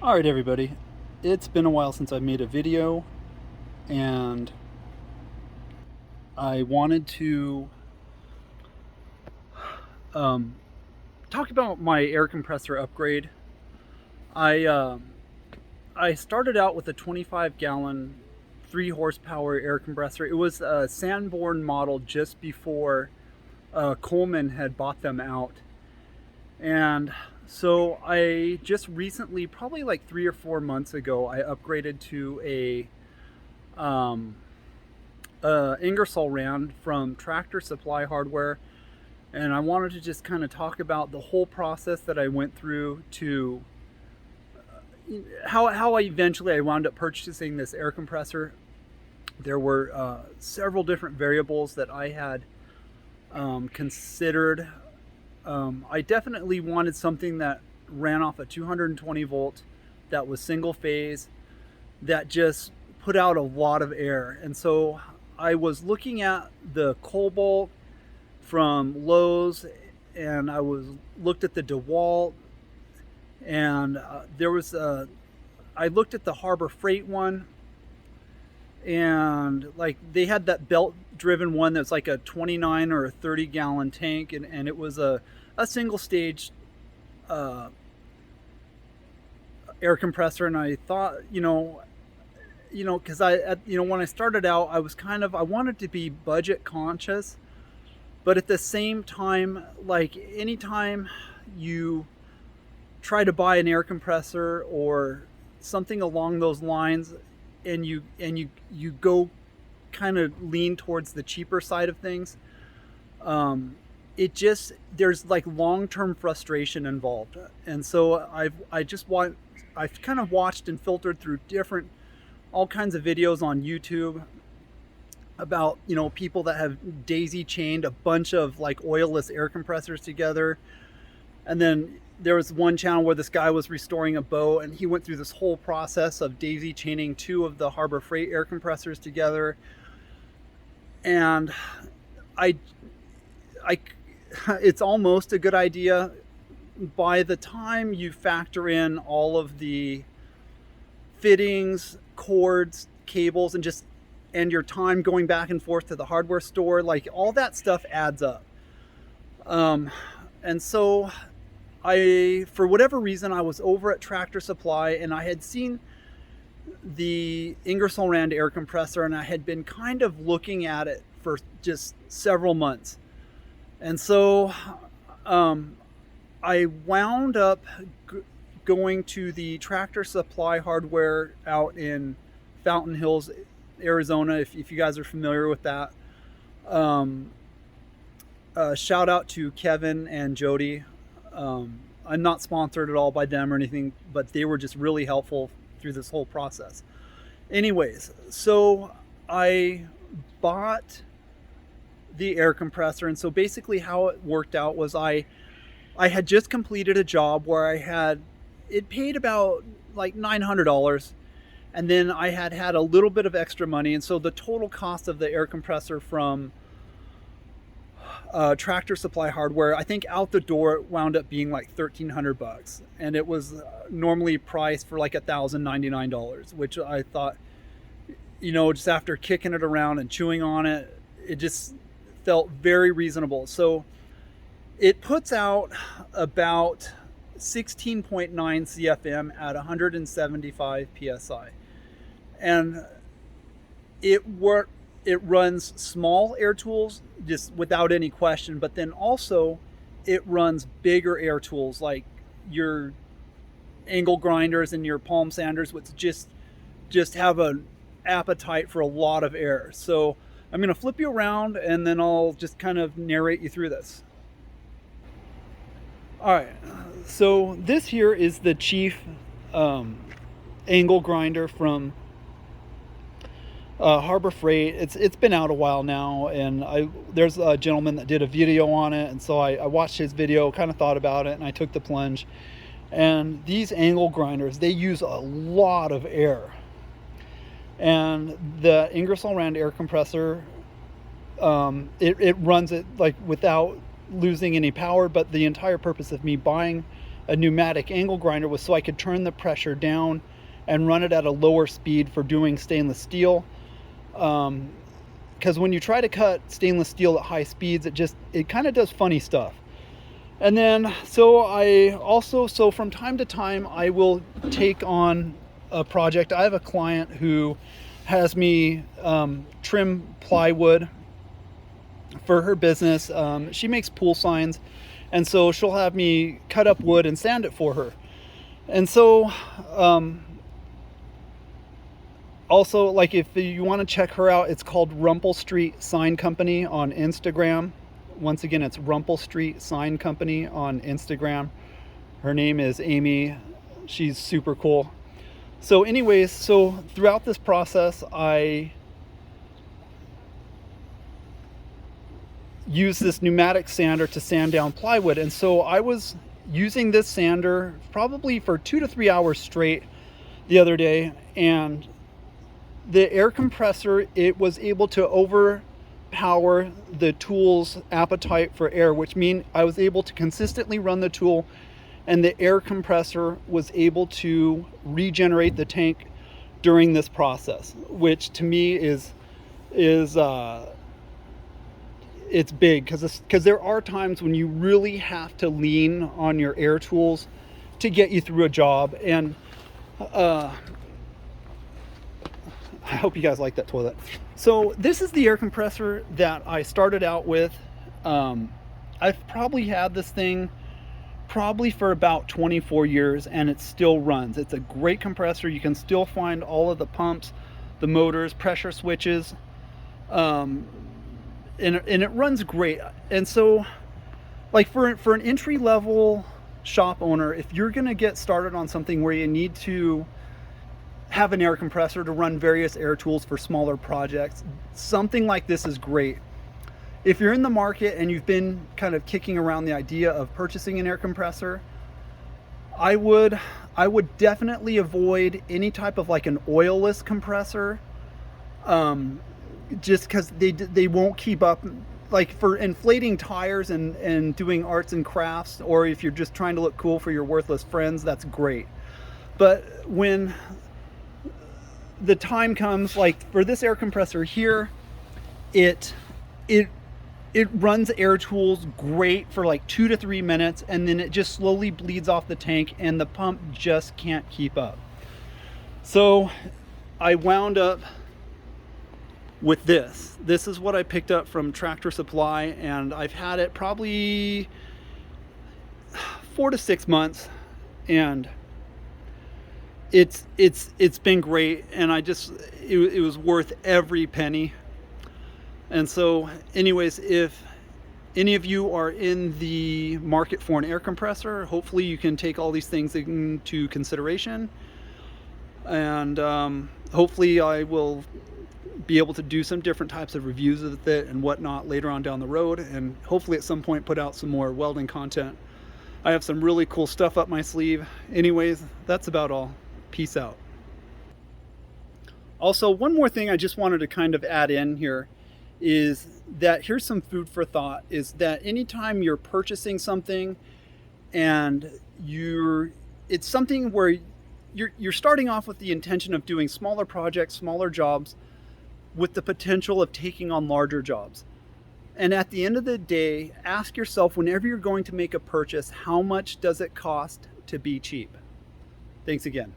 Alright everybody, it's been a while since I made a video, and I wanted to um, talk about my air compressor upgrade. I, uh, I started out with a 25-gallon 3 horsepower air compressor. It was a Sanborn model just before Coleman had bought them out. And so I just recently, probably like 3 or 4 months ago, I upgraded to um, Ingersoll Rand from Tractor Supply Hardware, and I wanted to just kind of talk about the whole process that I went through to how I eventually wound up purchasing this air compressor. There were several different variables that I had considered. I definitely wanted something that ran off a 220 volt, that was single phase, that just put out a lot of air. And so I was looking at the Cobalt from Lowe's, and I looked at the DeWalt, and I looked at the Harbor Freight one, and like they had that belt driven one that's like a 29 or a 30 gallon tank, and it was a single stage air compressor. And I thought, because when I started out, I was I wanted to be budget conscious, but at the same time, like anytime you try to buy an air compressor or something along those lines, and you go kind of lean towards the cheaper side of things, there's like long-term frustration involved. And so I've kind of watched and filtered through all kinds of videos on YouTube about people that have daisy chained a bunch of like oilless air compressors together. And then there was one channel where this guy was restoring a boat, and he went through this whole process of daisy chaining 2 of the Harbor Freight air compressors together. And I it's almost a good idea by the time you factor in all of the fittings, cords, cables, and your time going back and forth to the hardware store. Like all that stuff adds up. And so for whatever reason, I was over at Tractor Supply, and I had seen the Ingersoll Rand air compressor, and I had been kind of looking at it for just several months. And so I wound up going to the Tractor Supply Hardware out in Fountain Hills, Arizona, if you guys are familiar with that. Shout out to Kevin and Jody. I'm not sponsored at all by them or anything, but they were just really helpful through this whole process. Anyways, so I bought the air compressor, and so basically how it worked out was I had just completed a job where it paid about like $900, and then I had a little bit of extra money, and so the total cost of the air compressor from Tractor Supply Hardware, I think out the door it wound up being like $1,300, and it was normally priced for like $1,099, which I thought, just after kicking it around and chewing on it, it just felt very reasonable. So it puts out about 16.9 CFM at 175 PSI, and it runs small air tools just without any question, but then also it runs bigger air tools like your angle grinders and your palm sanders, which just have an appetite for a lot of air. So I'm going to flip you around, and then I'll just kind of narrate you through this. All right, so this here is the Chief angle grinder from Harbor Freight. It's been out a while now, and there's a gentleman that did a video on it, and so I watched his video, kind of thought about it, and I took the plunge. And these angle grinders, they use a lot of air. And the Ingersoll Rand air compressor, it runs it like without losing any power. But the entire purpose of me buying a pneumatic angle grinder was so I could turn the pressure down and run it at a lower speed for doing stainless steel. Because when you try to cut stainless steel at high speeds, it kind of does funny stuff. And then, so from time to time, I will take on a project. I have a client who has me trim plywood for her business. She makes pool signs, and so she'll have me cut up wood and sand it for her. And so, also, like, if you want to check her out, it's called Rumpel Street Sign Company on Instagram. Once again, it's Rumpel Street Sign Company on Instagram. Her name is Amy. She's super cool. So anyways, so throughout this process, I use this pneumatic sander to sand down plywood. And so I was using this sander probably for 2 to 3 hours straight the other day, and the air compressor, it was able to overpower the tool's appetite for air, which means I was able to consistently run the tool, and the air compressor was able to regenerate the tank during this process, which to me is it's big, because there are times when you really have to lean on your air tools to get you through a job. And I hope you guys like that toilet. So this is the air compressor that I started out with. I've probably had this thing for about 24 years, and it still runs. It's a great compressor. You can still find all of the pumps, the motors, pressure switches, and it runs great. And so, like, for an entry-level shop owner, if you're gonna get started on something where you need to have an air compressor to run various air tools for smaller projects, something like this is great. If you're in the market and you've been kind of kicking around the idea of purchasing an air compressor, I would definitely avoid any type of like an oilless compressor, just because they won't keep up. Like for inflating tires and doing arts and crafts, or if you're just trying to look cool for your worthless friends, that's great. But when the time comes, like for this air compressor here, it runs air tools great for like 2 to 3 minutes, and then it just slowly bleeds off the tank, and the pump just can't keep up. So I wound up with this. This is what I picked up from Tractor Supply, and I've had it probably 4 to 6 months, and it's been great, and it was worth every penny. And so anyways, if any of you are in the market for an air compressor, hopefully you can take all these things into consideration, and hopefully I will be able to do some different types of reviews of it and whatnot later on down the road, and hopefully at some point put out some more welding content. I have some really cool stuff up my sleeve. Anyways, that's about all. Peace out. Also, one more thing I just wanted to kind of add in here is that here's some food for thought, is that anytime you're purchasing something and it's something where you're starting off with the intention of doing smaller projects, smaller jobs, with the potential of taking on larger jobs. And at the end of the day, ask yourself, whenever you're going to make a purchase, how much does it cost to be cheap? Thanks again.